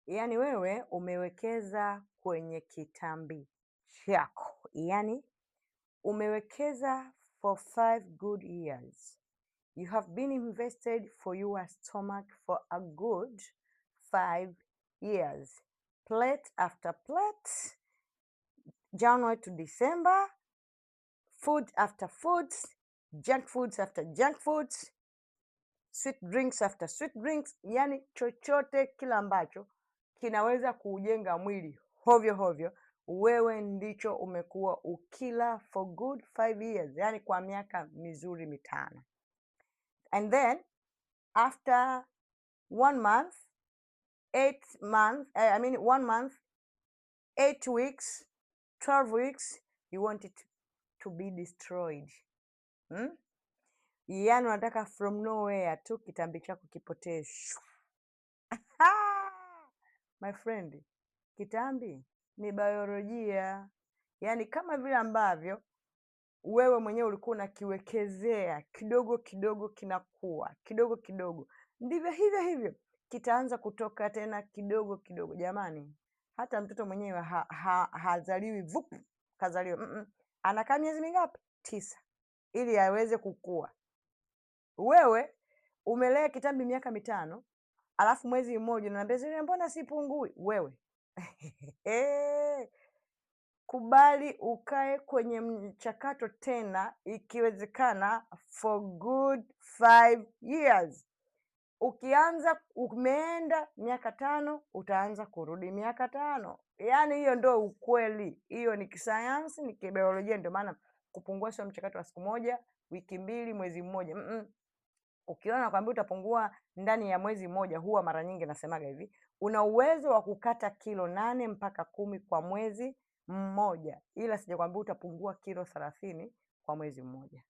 Yaani wewe umewekeza kwenye kitambi chako, yaani umewekeza for 5 good years. You have been invested for your stomach for a good 5 years. Plate after plate, January to December, food after foods, junk foods after junk foods, sweet drinks after sweet drinks, yani chochote kila ambacho kinaweza kuujenga mwili hovyo hovyo, wewe ndicho umekuwa ukila for good 5 years, yani kwa miaka mizuri mitano. And then after 1 month, 1 month, 8 weeks, 12 weeks, you want it to be destroyed. Yaani unataka from nowhere tu kitambi chako kipotee. My friend, kitambi ni biolojia. Yaani kama vile ambavyo wewe mwenyewe ulikuwa unakiwekezea kidogo kidogo, kinakuwa kidogo kidogo, ndivyo hivyo hivyo kitaanza kutoka tena kidogo kidogo. Jamani, hata mtoto mwenyewe hazaliwi vup kazaliwa. Anakaa miezi mingapi? 9 ili aweze kukua. Wewe umelea kitambi miaka 5, alafu mwezi mmoja unaniambia Zuri, mbona sipungui? Wewe kubali ukae kwenye mchakato tena, ikiwezekana for good 5 years. Ukianza umeenda miaka 5, utaanza kurudi miaka 5. Yaani hiyo ndo ukweli. Hiyo ni kisayansi, ni kibiolojia. Ndio maana kupungua sio mchakato wa siku moja, wiki 2, mwezi mmoja. Ukiona nakwambia utapungua ndani ya mwezi mmoja, huwa mara nyingi nasemaga hivi, una uwezo wa kukata kilo 8 mpaka 10 kwa mwezi mmoja, ila sijakwambia utapungua kilo 30 kwa mwezi mmoja.